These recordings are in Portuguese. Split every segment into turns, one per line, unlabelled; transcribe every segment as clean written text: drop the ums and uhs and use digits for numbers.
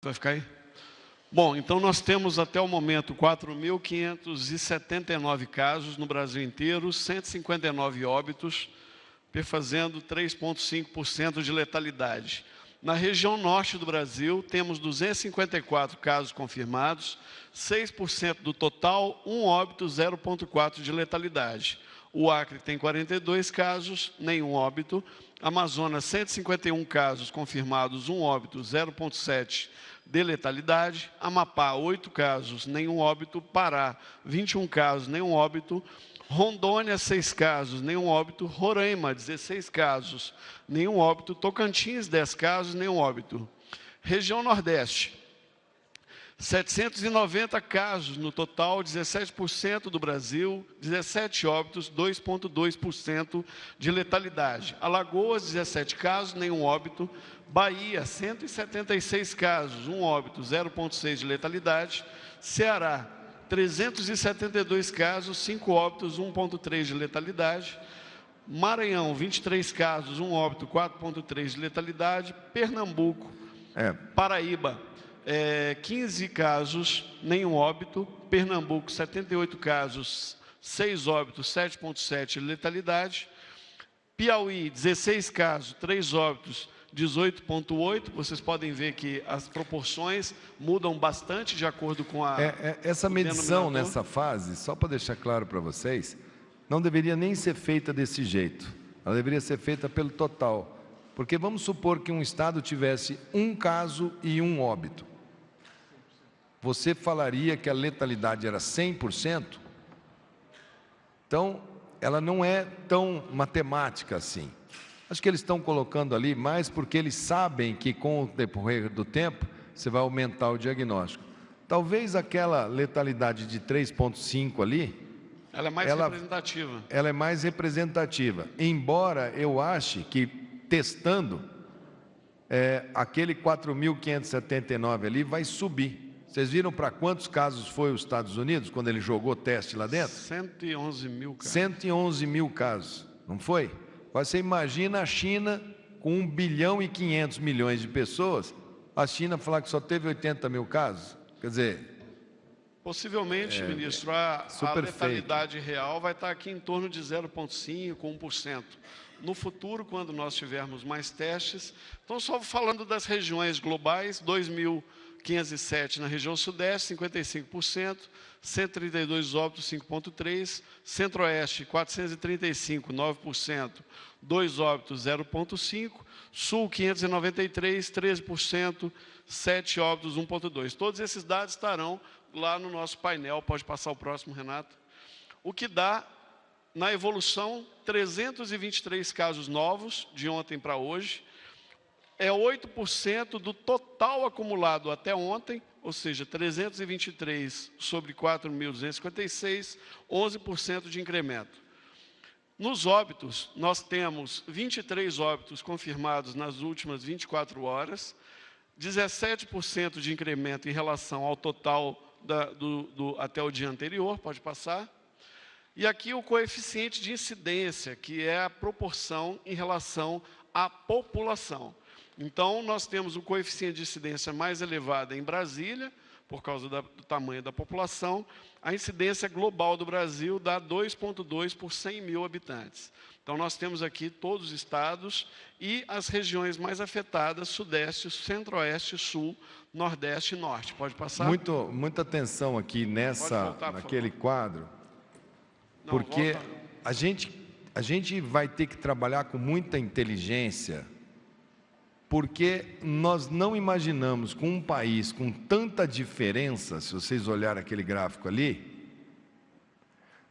Vai ficar aí? Bom, então nós temos até o momento 4.579 casos no Brasil inteiro, 159 óbitos, perfazendo 3,5% de letalidade. Na região norte do Brasil, temos 254 casos confirmados, 6% do total, 1 óbito, 0,4% de letalidade. O Acre tem 42 casos, nenhum óbito. Amazonas, 151 casos confirmados, 1 óbito, 0,7% de letalidade. Amapá, 8 casos, nenhum óbito. Pará, 21 casos, nenhum óbito. Rondônia, 6 casos, nenhum óbito. Roraima, 16 casos, nenhum óbito. Tocantins, 10 casos, nenhum óbito. Região Nordeste, 790 casos no total, 17% do Brasil, 17 óbitos, 2,2% de letalidade. Alagoas, 17 casos, nenhum óbito. Bahia, 176 casos, 1 óbito, 0,6% de letalidade. Ceará, 372 casos, 5 óbitos, 1,3% de letalidade. Maranhão, 23 casos, 1 óbito, 4,3% de letalidade. Pernambuco, Paraíba, 15 casos, nenhum óbito. Pernambuco, 78 casos, 6 óbitos, 7,7% de letalidade. Piauí, 16 casos, 3 óbitos, 18,8%. Vocês podem ver que as proporções mudam bastante de acordo com a...
Essa medição nessa fase, só para deixar claro para vocês, não deveria nem ser feita desse jeito. Ela deveria ser feita pelo total. Porque vamos supor que um estado tivesse 1 caso e 1 óbito. Você falaria que a letalidade era 100%? Então, ela não é tão matemática assim. Acho que eles estão colocando ali mais porque eles sabem que com o decorrer do tempo você vai aumentar o diagnóstico. Talvez aquela letalidade de 3,5 ali...
Ela é mais representativa.
Ela é mais representativa. Embora eu ache que, testando, aquele 4.579 ali vai subir. Vocês viram para quantos casos foi os Estados Unidos, quando ele jogou teste lá dentro?
111 mil casos.
111 mil casos, não foi? Você imagina a China com 1 bilhão e 500 milhões de pessoas, a China falar que só teve 80 mil casos? Quer dizer...
Possivelmente, ministro, a letalidade real vai estar aqui em torno de 0,5%, 1%. No futuro, quando nós tivermos mais testes, então só falando das regiões globais, 2.507 na região sudeste, 55%, 132 óbitos, 5,3%, centro-oeste, 435, 9%, 2 óbitos, 0,5%, sul, 593, 13%, 7 óbitos, 1,2%. Todos esses dados estarão lá no nosso painel. Pode passar o próximo, Renato. O que dá, na evolução, 323 casos novos, de ontem para hoje, é 8% do total acumulado até ontem, ou seja, 323 sobre 4.256, 11% de incremento. Nos óbitos, nós temos 23 óbitos confirmados nas últimas 24 horas, 17% de incremento em relação ao total até o dia anterior, pode passar. E aqui o coeficiente de incidência, que é a proporção em relação à população. Então, nós temos o coeficiente de incidência mais elevado em Brasília, por causa do tamanho da população. A incidência global do Brasil dá 2,2 por 100 mil habitantes. Então, nós temos aqui todos os estados e as regiões mais afetadas, Sudeste, Centro-Oeste, Sul, Nordeste e Norte. Pode passar?
Muita atenção aqui naquele quadro, porque a gente vai ter que trabalhar com muita inteligência, porque nós não imaginamos com um país com tanta diferença, se vocês olharem aquele gráfico ali,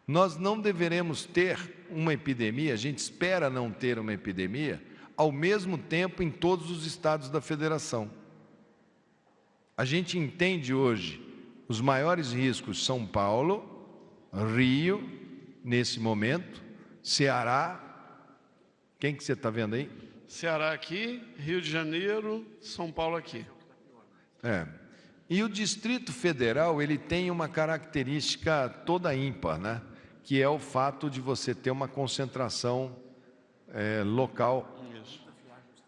nós não deveremos ter uma epidemia, a gente espera não ter uma epidemia, ao mesmo tempo em todos os estados da federação. A gente entende hoje os maiores riscos: São Paulo, Rio, nesse momento, Ceará. Quem que você está vendo aí?
Ceará aqui, Rio de Janeiro, São Paulo aqui.
E o Distrito Federal, ele tem uma característica toda ímpar, né? Que é o fato de você ter uma concentração local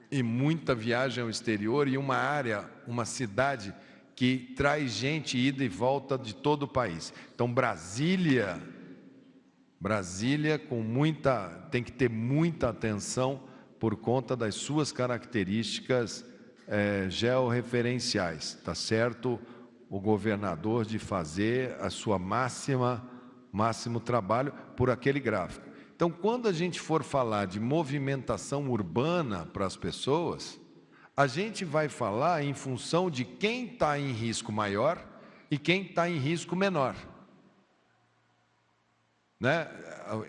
e muita viagem ao exterior e uma área uma cidade que traz gente ida e volta de todo o país. Então, Brasília tem que ter muita atenção por conta das suas características georreferenciais, tá certo? O governador de fazer a sua máximo trabalho por aquele gráfico. Então, quando a gente for falar de movimentação urbana para as pessoas, a gente vai falar em função de quem está em risco maior e quem está em risco menor. Né?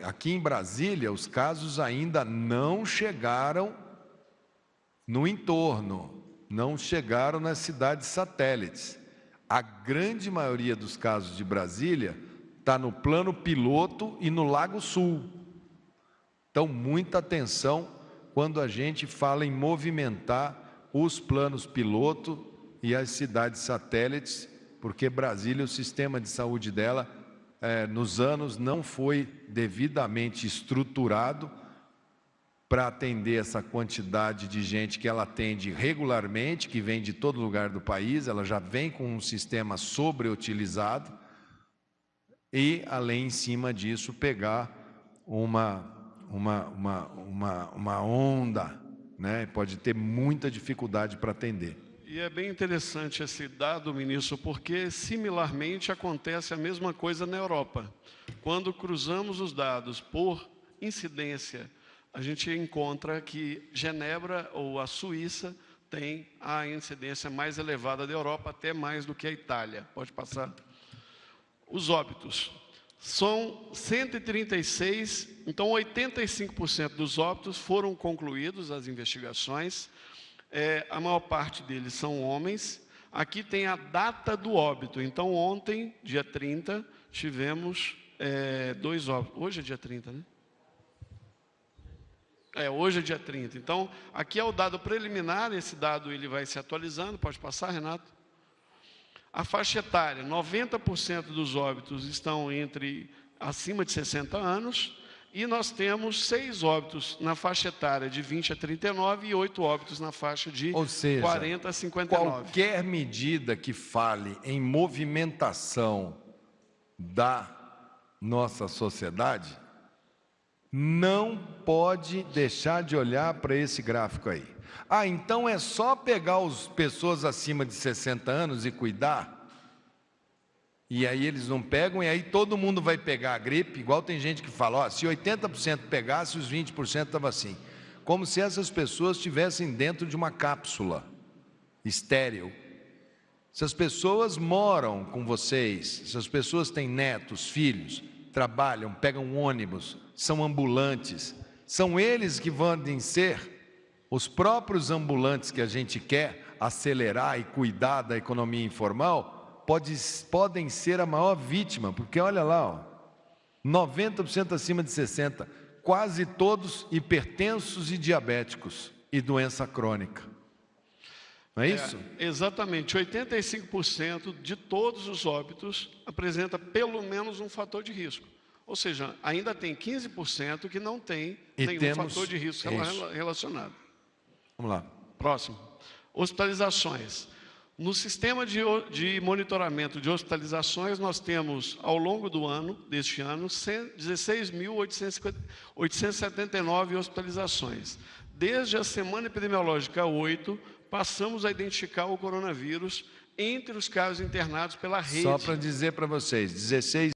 Aqui em Brasília, os casos ainda não chegaram no entorno, não chegaram nas cidades satélites. A grande maioria dos casos de Brasília está no plano piloto e no Lago Sul. Então, muita atenção quando a gente fala em movimentar os planos piloto e as cidades satélites, porque Brasília, o sistema de saúde dela, nos anos, não foi devidamente estruturado para atender essa quantidade de gente que ela atende regularmente, que vem de todo lugar do país. Ela já vem com um sistema sobreutilizado e, além em cima disso, pegar uma onda, né? Pode ter muita dificuldade para atender.
E é bem interessante esse dado, ministro, porque similarmente acontece a mesma coisa na Europa. Quando cruzamos os dados por incidência, a gente encontra que Genebra ou a Suíça tem a incidência mais elevada da Europa, até mais do que a Itália. Pode passar. Os óbitos. São 136, então 85% dos óbitos foram concluídos, as investigações. A maior parte deles são homens. Aqui tem a data do óbito. Então, ontem, dia 30, tivemos 2 óbitos. Hoje é dia 30, né? Hoje é dia 30. Então, aqui é o dado preliminar. Esse dado ele vai se atualizando. Pode passar, Renato? A faixa etária, 90% dos óbitos estão acima de 60 anos. E nós temos 6 óbitos na faixa etária de 20 a 39 e 8 óbitos na faixa de 40 a 59.
Qualquer medida que fale em movimentação da nossa sociedade não pode deixar de olhar para esse gráfico aí. Então é só pegar as pessoas acima de 60 anos e cuidar? E aí eles não pegam, e aí todo mundo vai pegar a gripe, igual tem gente que fala, se 80% pegasse, os 20% estavam assim. Como se essas pessoas estivessem dentro de uma cápsula estéril. Essas pessoas moram com vocês, essas pessoas têm netos, filhos, trabalham, pegam ônibus, são ambulantes. São eles que vão ser os próprios ambulantes que a gente quer acelerar e cuidar da economia informal, podem ser a maior vítima, porque olha lá, 90% acima de 60, quase todos hipertensos e diabéticos e doença crônica. Não é isso?
Exatamente, 85% de todos os óbitos apresenta pelo menos um fator de risco. Ou seja, ainda tem 15% que não tem nenhum fator de risco relacionado.
Vamos lá.
Próximo. Hospitalizações. No sistema de monitoramento de hospitalizações, nós temos, ao longo do ano, deste ano, 16.879 hospitalizações. Desde a semana epidemiológica 8, passamos a identificar o coronavírus entre os casos internados pela rede.
Só para dizer para vocês, 16